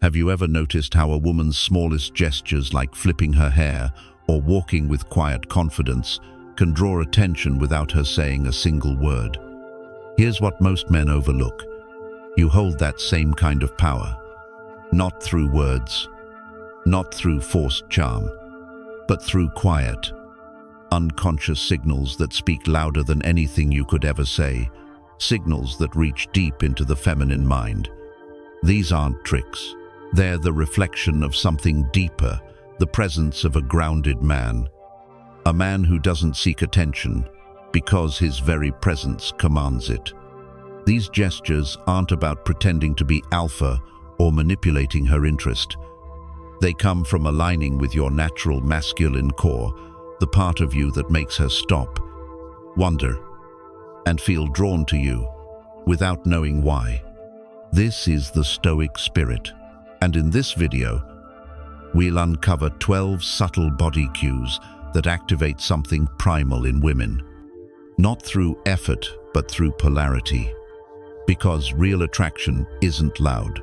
Have you ever noticed how a woman's smallest gestures, like flipping her hair or walking with quiet confidence, can draw attention without her saying a single word? Here's what most men overlook. You hold that same kind of power. Not through words, not through forced charm, but through quiet, unconscious signals that speak louder than anything you could ever say, signals that reach deep into the feminine mind. These aren't tricks. They're the reflection of something deeper, the presence of a grounded man. A man who doesn't seek attention because his very presence commands it. These gestures aren't about pretending to be alpha or manipulating her interest. They come from aligning with your natural masculine core, the part of you that makes her stop, wonder, and feel drawn to you without knowing why. This is the Stoic spirit, and in this video, we'll uncover 12 subtle body cues that activate something primal in women. Not through effort, but through polarity. Because real attraction isn't loud.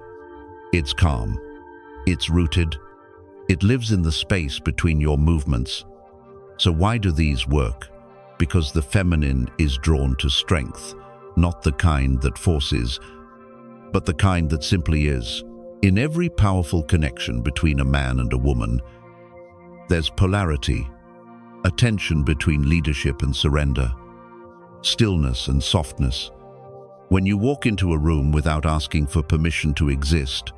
It's calm. It's rooted. It lives in the space between your movements. So why do these work? Because the feminine is drawn to strength, not the kind that forces, but the kind that simply is. In every powerful connection between a man and a woman, there's polarity, a tension between leadership and surrender, stillness and softness. When you walk into a room without asking for permission to exist,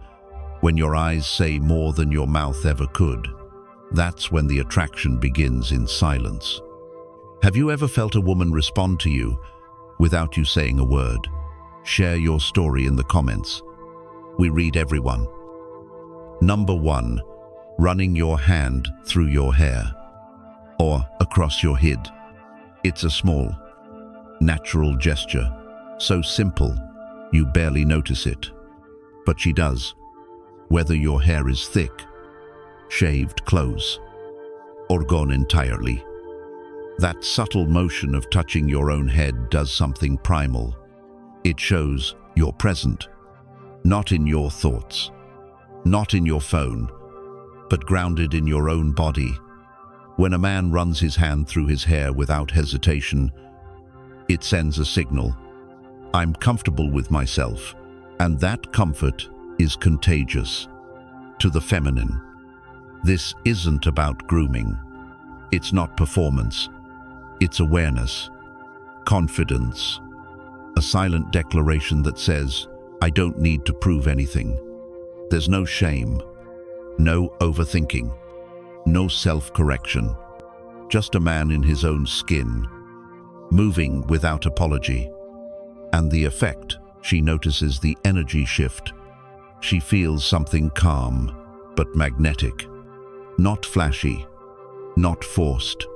when your eyes say more than your mouth ever could, that's when the attraction begins in silence. Have you ever felt a woman respond to you without you saying a word? Share your story in the comments. We read everyone. Number 1, running your hand through your hair or across your head. It's a small, natural gesture, so simple you barely notice it. But she does. Whether your hair is thick, shaved close, or gone entirely. That subtle motion of touching your own head does something primal. It shows you're present, not in your thoughts, not in your phone, but grounded in your own body. When a man runs his hand through his hair without hesitation, it sends a signal. I'm comfortable with myself, and that comfort is contagious. To the feminine, this isn't about grooming. It's not performance. It's awareness, confidence, a silent declaration that says, I don't need to prove anything. There's no shame, no overthinking, no self-correction. Just a man in his own skin, moving without apology. And the effect, she notices the energy shift. She feels something calm, but magnetic. Not flashy, not forced.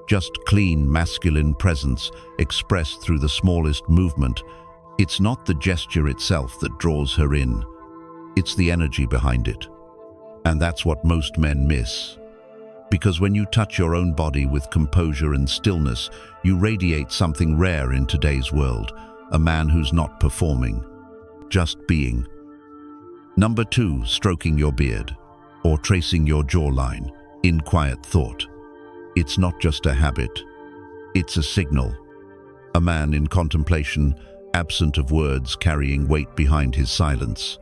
Just clean, masculine presence expressed through the smallest movement. It's not the gesture itself that draws her in. It's the energy behind it. And that's what most men miss. Because when you touch your own body with composure and stillness, you radiate something rare in today's world. A man who's not performing, just being. Number 2, stroking your beard or tracing your jawline in quiet thought. It's not just a habit, it's a signal. A man in contemplation, absent of words, carrying weight behind his silence.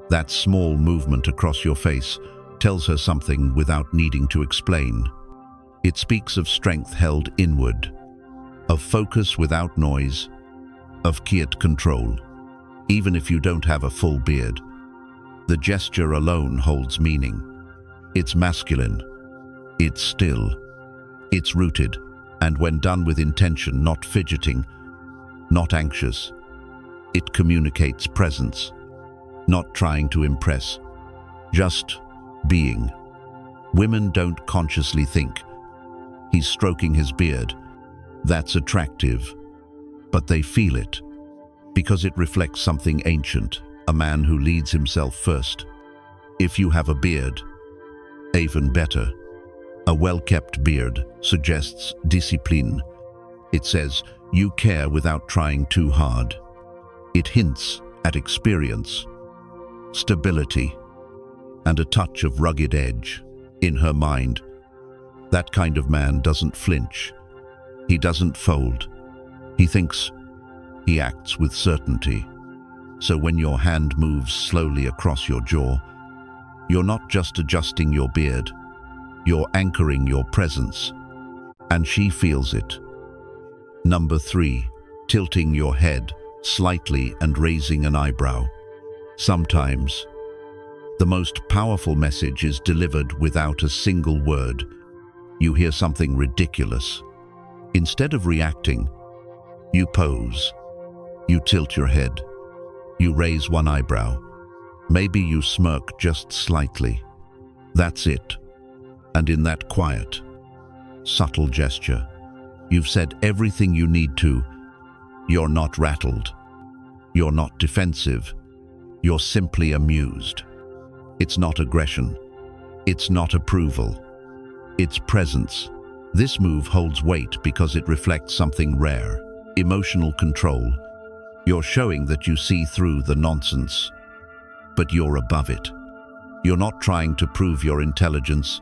That small movement across your face tells her something without needing to explain. It speaks of strength held inward, of focus without noise, of quiet control. Even if you don't have a full beard, the gesture alone holds meaning. It's masculine, it's still, it's rooted, and when done with intention, not fidgeting, not anxious, it communicates presence, not trying to impress, just being. Women don't consciously think, he's stroking his beard, that's attractive, but they feel it, because it reflects something ancient, a man who leads himself first. If you have a beard, even better. A well-kept beard suggests discipline. It says you care without trying too hard. It hints at experience, stability, and a touch of rugged edge. In her mind, that kind of man doesn't flinch. He doesn't fold. He thinks. He acts with certainty. So when your hand moves slowly across your jaw, you're not just adjusting your beard, you're anchoring your presence. And she feels it. Number 3, tilting your head slightly and raising an eyebrow. Sometimes, the most powerful message is delivered without a single word. You hear something ridiculous. Instead of reacting, you pose. You tilt your head. You raise one eyebrow. Maybe you smirk just slightly. That's it. And in that quiet, subtle gesture, you've said everything you need to. You're not rattled. You're not defensive. You're simply amused. It's not aggression. It's not approval. It's presence. This move holds weight because it reflects something rare. Emotional control. You're showing that you see through the nonsense, but you're above it. You're not trying to prove your intelligence.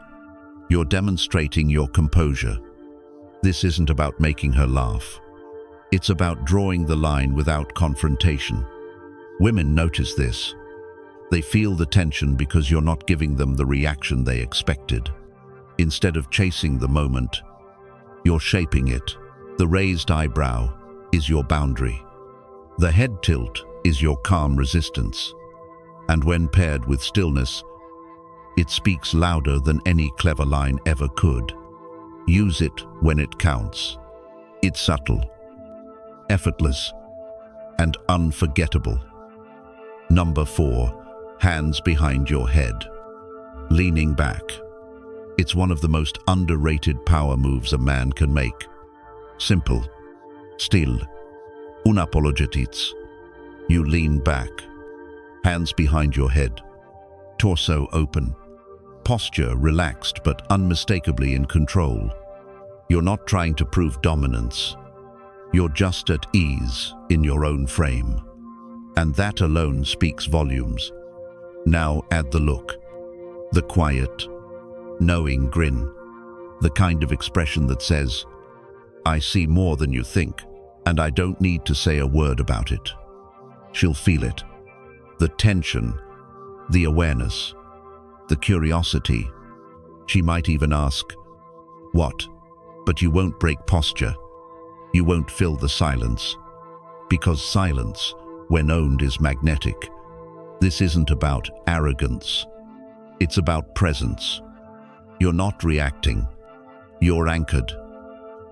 You're demonstrating your composure. This isn't about making her laugh. It's about drawing the line without confrontation. Women notice this. They feel the tension because you're not giving them the reaction they expected. Instead of chasing the moment, you're shaping it. The raised eyebrow is your boundary. The head tilt is your calm resistance. And when paired with stillness, it speaks louder than any clever line ever could. Use it when it counts. It's subtle, effortless, and unforgettable. Number 4, hands behind your head. Leaning back. It's one of the most underrated power moves a man can make. Simple, still, unapologetic. You lean back, hands behind your head, torso open, posture relaxed but unmistakably in control. You're not trying to prove dominance. You're just at ease in your own frame. And that alone speaks volumes. Now add the look, the quiet, knowing grin, the kind of expression that says, I see more than you think, and I don't need to say a word about it. She'll feel it. The tension, the awareness, the curiosity. She might even ask, what? But you won't break posture. You won't fill the silence. Because silence, when owned, is magnetic. This isn't about arrogance. It's about presence. You're not reacting. You're anchored.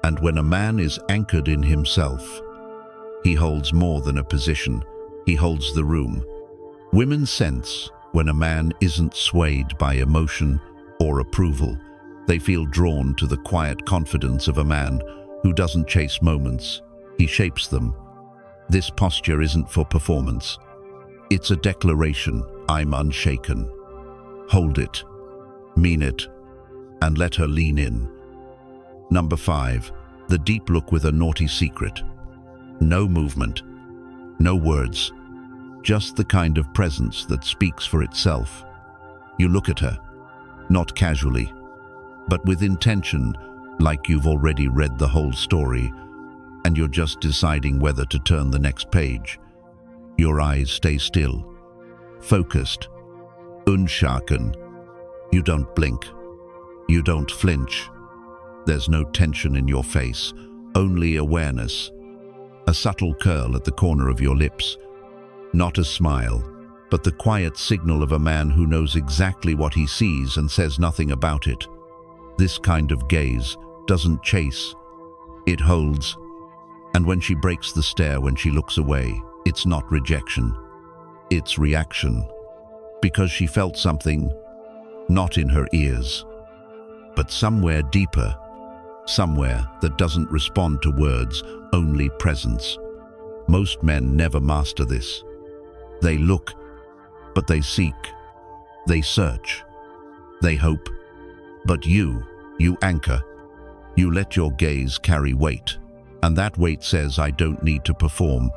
And when a man is anchored in himself, he holds more than a position. He holds the room. Women sense when a man isn't swayed by emotion or approval. They feel drawn to the quiet confidence of a man who doesn't chase moments. He shapes them. This posture isn't for performance. It's a declaration. I'm unshaken. Hold it, mean it, and let her lean in. Number 5, the deep look with a naughty secret. No movement, no words, just the kind of presence that speaks for itself. You look at her, not casually, but with intention, like you've already read the whole story, and you're just deciding whether to turn the next page. Your eyes stay still, focused, unshaken. You don't blink. You don't flinch. There's no tension in your face, only awareness. A subtle curl at the corner of your lips. Not a smile, but the quiet signal of a man who knows exactly what he sees and says nothing about it. This kind of gaze doesn't chase. It holds. And when she breaks the stare, when she looks away, it's not rejection. It's reaction. Because she felt something, not in her ears, but somewhere deeper, somewhere that doesn't respond to words, only presence. Most men never master this. They look, but they seek. They search. They hope. But you anchor. You let your gaze carry weight. And that weight says, I don't need to perform.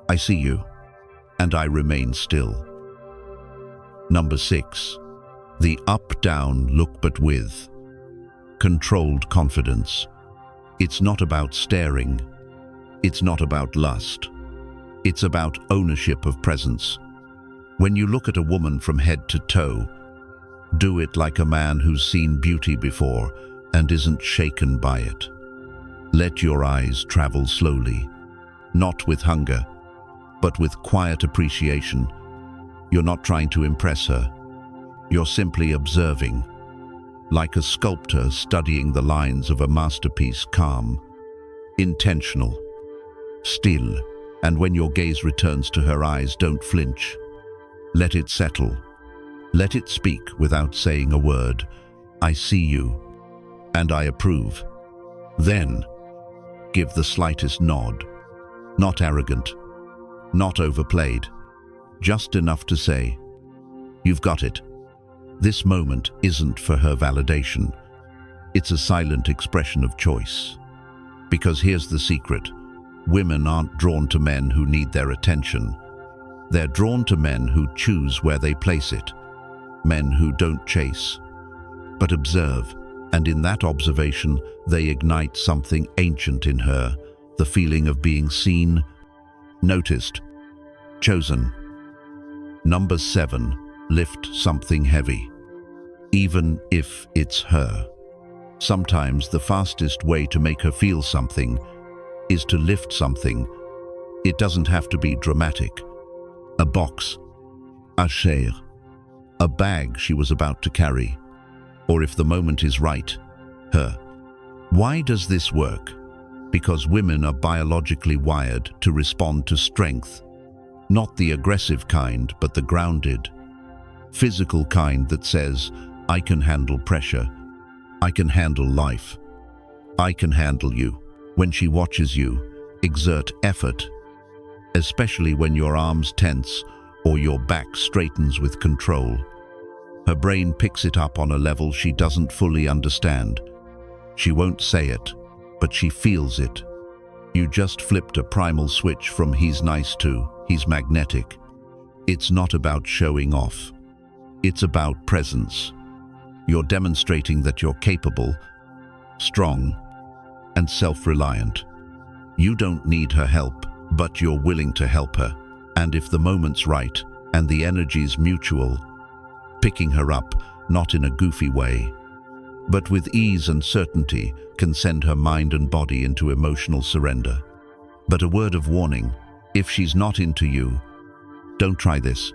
I see you, and I remain still. Number 6, The up-down look, but with controlled confidence. It's not about staring. It's not about lust. It's about ownership of presence. When you look at a woman from head to toe, do it like a man who's seen beauty before and isn't shaken by it. Let your eyes travel slowly, not with hunger, but with quiet appreciation. You're not trying to impress her. You're simply observing, like a sculptor studying the lines of a masterpiece, calm, intentional, still. And when your gaze returns to her eyes, don't flinch. Let it settle. Let it speak without saying a word. I see you, and I approve. Then, give the slightest nod. Not arrogant, not overplayed, just enough to say, "You've got it." This moment isn't for her validation. It's a silent expression of choice. Because here's the secret. Women aren't drawn to men who need their attention. They're drawn to men who choose where they place it. Men who don't chase, but observe. And in that observation, they ignite something ancient in her, the feeling of being seen, noticed, chosen. Number 7, lift something heavy, even if it's her. Sometimes the fastest way to make her feel something is to lift something. It doesn't have to be dramatic. A box, a chair, a bag she was about to carry, or if the moment is right, her. Why does this work? Because women are biologically wired to respond to strength, not the aggressive kind, but the grounded, physical kind that says, I can handle pressure, I can handle life, I can handle you. When she watches you exert effort, especially when your arms tense or your back straightens with control, her brain picks it up on a level she doesn't fully understand. She won't say it, but she feels it. You just flipped a primal switch from he's nice to he's magnetic. It's not about showing off. It's about presence. You're demonstrating that you're capable, strong, and self-reliant. You don't need her help, but you're willing to help her. And if the moment's right and the energy's mutual, picking her up, not in a goofy way, but with ease and certainty, can send her mind and body into emotional surrender. But a word of warning, if she's not into you, don't try this.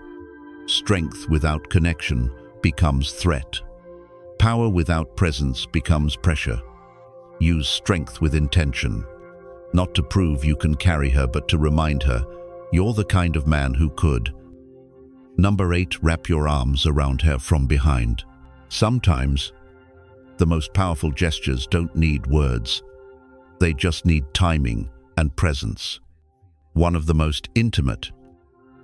Strength without connection becomes threat. Power without presence becomes pressure. Use strength with intention, not to prove you can carry her, but to remind her, you're the kind of man who could. Number 8, wrap your arms around her from behind. Sometimes, the most powerful gestures don't need words. They just need timing and presence. One of the most intimate,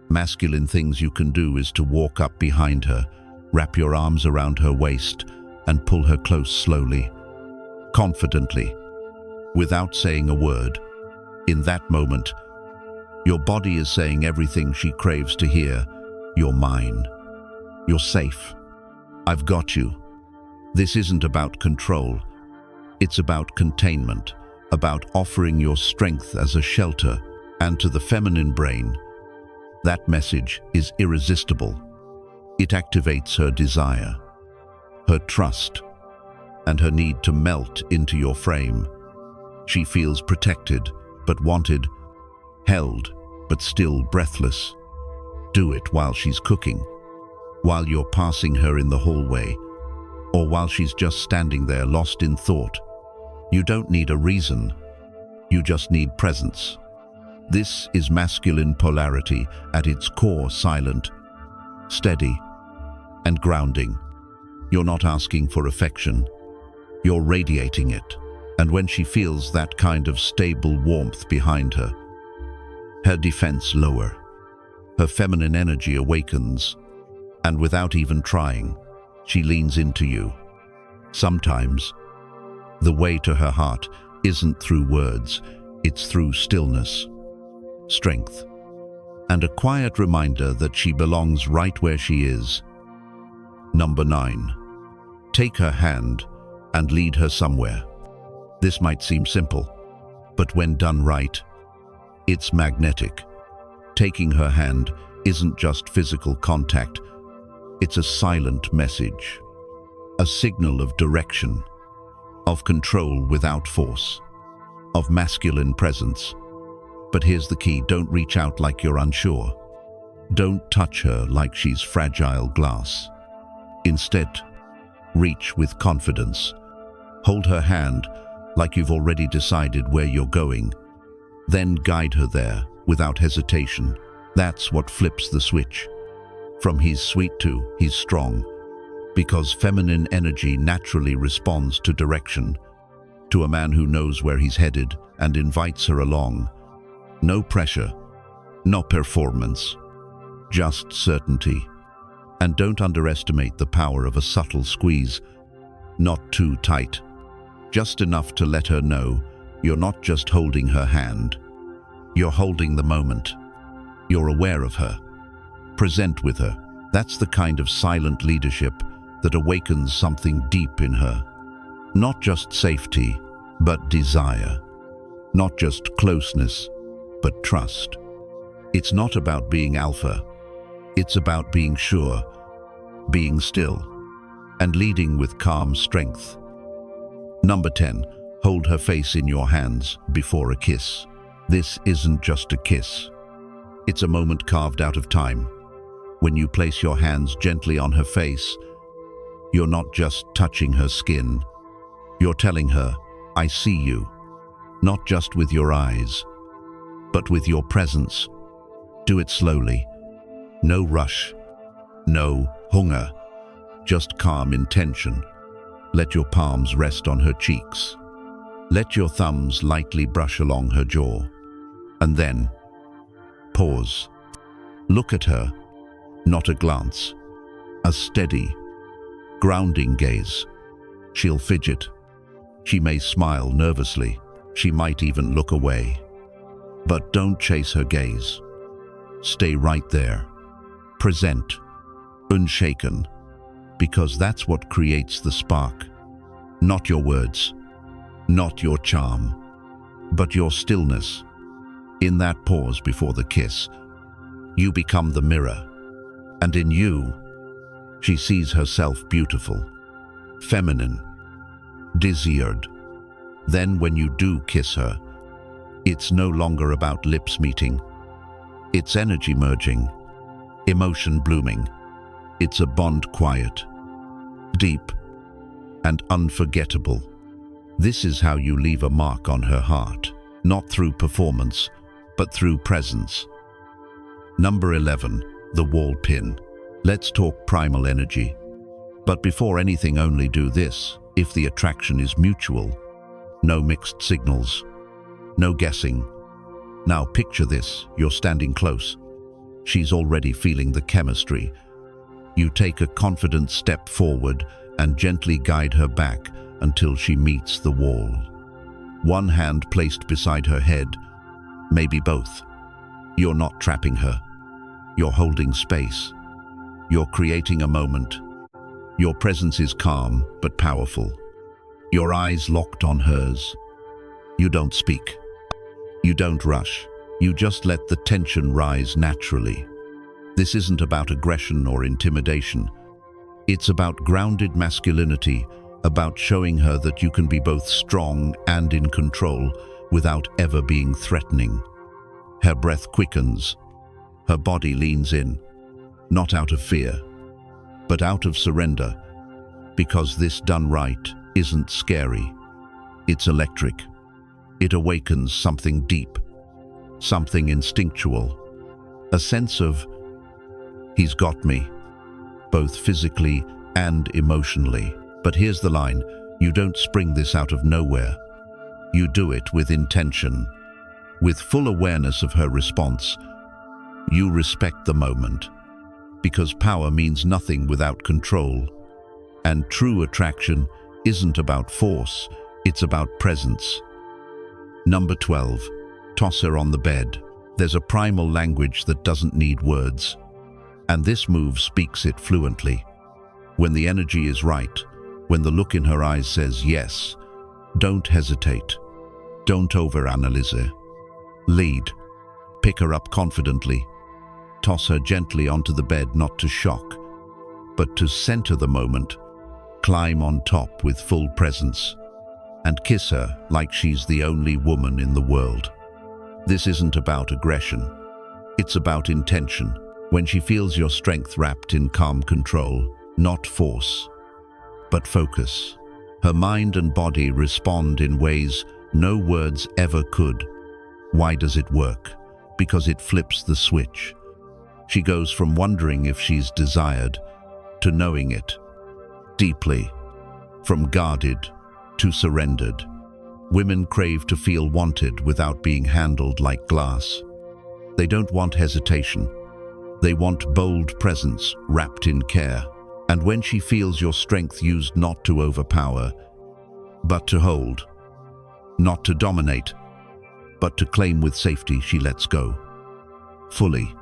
masculine things you can do is to walk up behind her, wrap your arms around her waist, and pull her close slowly, confidently, without saying a word. In that moment, your body is saying everything she craves to hear. You're mine. You're safe. I've got you. This isn't about control. It's about containment, about offering your strength as a shelter. And to the feminine brain, that message is irresistible. It activates her desire, her trust, and her need to melt into your frame. She feels protected, but wanted, held, but still breathless. Do it while she's cooking, while you're passing her in the hallway, or while she's just standing there lost in thought. You don't need a reason. You just need presence. This is masculine polarity at its core, silent, steady, and grounding. You're not asking for affection. You're radiating it. And when she feels that kind of stable warmth behind her, her defense lower, her feminine energy awakens, and without even trying, she leans into you. Sometimes, the way to her heart isn't through words, it's through stillness, strength, and a quiet reminder that she belongs right where she is. Number 9. Take her hand and lead her somewhere. This might seem simple, but when done right, it's magnetic. Taking her hand isn't just physical contact, it's a silent message, a signal of direction, of control without force, of masculine presence. But here's the key: don't reach out like you're unsure. Don't touch her like she's fragile glass. Instead, reach with confidence. Hold her hand like you've already decided where you're going. Then guide her there without hesitation. That's what flips the switch. From he's sweet to he's strong. Because feminine energy naturally responds to direction, to a man who knows where he's headed and invites her along. No pressure, no performance, just certainty. And don't underestimate the power of a subtle squeeze. Not too tight, just enough to let her know you're not just holding her hand. You're holding the moment. You're aware of her. Present with her. That's the kind of silent leadership that awakens something deep in her. Not just safety, but desire. Not just closeness, but trust. It's not about being alpha. It's about being sure, being still, and leading with calm strength. Number 10. Hold her face in your hands before a kiss. This isn't just a kiss. It's a moment carved out of time. When you place your hands gently on her face, you're not just touching her skin. You're telling her, I see you. Not just with your eyes, but with your presence. Do it slowly. No rush. No hunger. Just calm intention. Let your palms rest on her cheeks. Let your thumbs lightly brush along her jaw. And then, pause. Look at her. Not a glance. A steady, grounding gaze. She'll fidget. She may smile nervously. She might even look away. But don't chase her gaze. Stay right there. Present. Unshaken. Because that's what creates the spark. Not your words. Not your charm. But your stillness. In that pause before the kiss, you become the mirror. And in you, she sees herself beautiful, feminine, desired. Then when you do kiss her, it's no longer about lips meeting. It's energy merging, emotion blooming. It's a bond quiet, deep, and unforgettable. This is how you leave a mark on her heart, not through performance, but through presence. Number 11. The wall pin. Let's talk primal energy. But before anything, only do this. If the attraction is mutual, no mixed signals, no guessing. Now picture this, you're standing close. She's already feeling the chemistry. You take a confident step forward and gently guide her back until she meets the wall. One hand placed beside her head, maybe both. You're not trapping her. You're holding space. You're creating a moment. Your presence is calm but powerful. Your eyes locked on hers. You don't speak. You don't rush. You just let the tension rise naturally. This isn't about aggression or intimidation. It's about grounded masculinity, about showing her that you can be both strong and in control without ever being threatening. Her breath quickens. Her body leans in, not out of fear, but out of surrender, because this done right isn't scary. It's electric. It awakens something deep, something instinctual, a sense of, he's got me, both physically and emotionally. But here's the line, you don't spring this out of nowhere. You do it with intention, with full awareness of her response. You respect the moment, because power means nothing without control. And true attraction isn't about force, it's about presence. Number 12. Toss her on the bed. There's a primal language that doesn't need words, and this move speaks it fluently. When the energy is right, when the look in her eyes says yes, don't hesitate. Don't overanalyze. Lead. Pick her up confidently. Toss her gently onto the bed, not to shock, but to center the moment. Climb on top with full presence and kiss her like she's the only woman in the world. This isn't about aggression. It's about intention. When she feels your strength wrapped in calm control, not force, but focus, her mind and body respond in ways no words ever could. Why does it work? Because it flips the switch. She goes from wondering if she's desired to knowing it deeply, from guarded to surrendered. Women crave to feel wanted without being handled like glass. They don't want hesitation. They want bold presence wrapped in care. And when she feels your strength used not to overpower, but to hold, not to dominate, but to claim with safety, she lets go. Fully.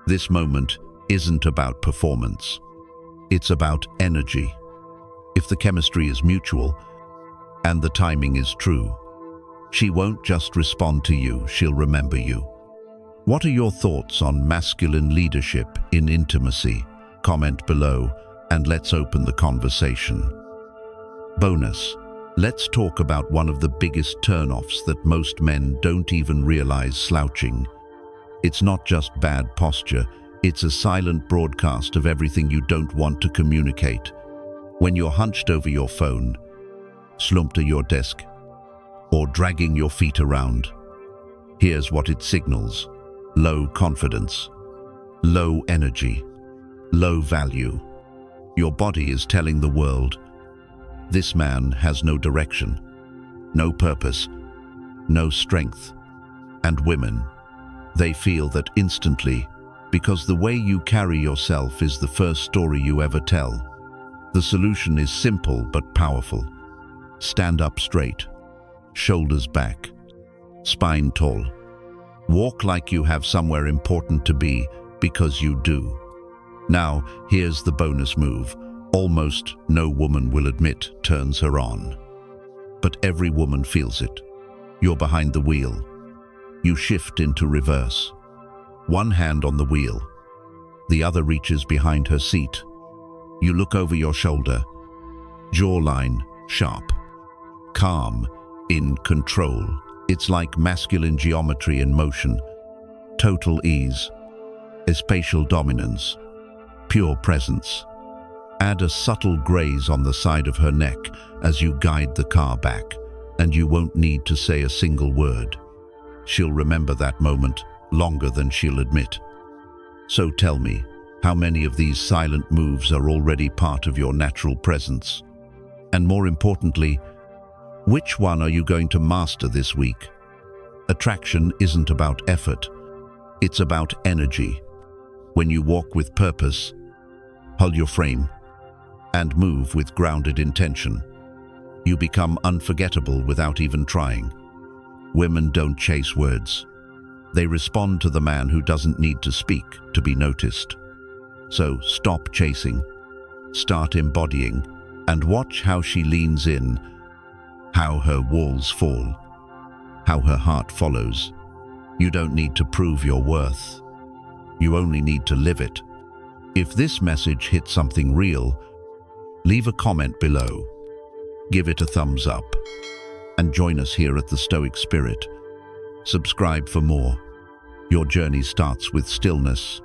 This moment isn't about performance. It's about energy. If the chemistry is mutual and the timing is true, she won't just respond to you, she'll remember you. What are your thoughts on masculine leadership in intimacy? Comment below and let's open the conversation. Bonus. Let's talk about one of the biggest turn-offs that most men don't even realize: slouching. It's not just bad posture, it's a silent broadcast of everything you don't want to communicate. When you're hunched over your phone, slumped at your desk, or dragging your feet around, here's what it signals: low confidence, low energy, low value. Your body is telling the world, this man has no direction, no purpose, no strength. And women, they feel that instantly, because the way you carry yourself is the first story you ever tell. The solution is simple but powerful. Stand up straight, shoulders back, spine tall. Walk like you have somewhere important to be, because you do. Now, here's the bonus move. Almost no woman will admit turns her on. But every woman feels it. You're behind the wheel. You shift into reverse. One hand on the wheel. The other reaches behind her seat. You look over your shoulder. Jawline sharp. Calm, in control. It's like masculine geometry in motion. Total ease. Spatial dominance. Pure presence. Add a subtle graze on the side of her neck as you guide the car back, and you won't need to say a single word. She'll remember that moment longer than she'll admit. So tell me, how many of these silent moves are already part of your natural presence? And more importantly, which one are you going to master this week? Attraction isn't about effort, it's about energy. When you walk with purpose, hold your frame, and move with grounded intention, you become unforgettable without even trying. Women don't chase words. They respond to the man who doesn't need to speak to be noticed. So stop chasing, start embodying, and watch how she leans in, how her walls fall, how her heart follows. You don't need to prove your worth. You only need to live it. If this message hit something real, leave a comment below. Give it a thumbs up. And join us here at the Stoic Spirit. Subscribe for more. Your journey starts with stillness.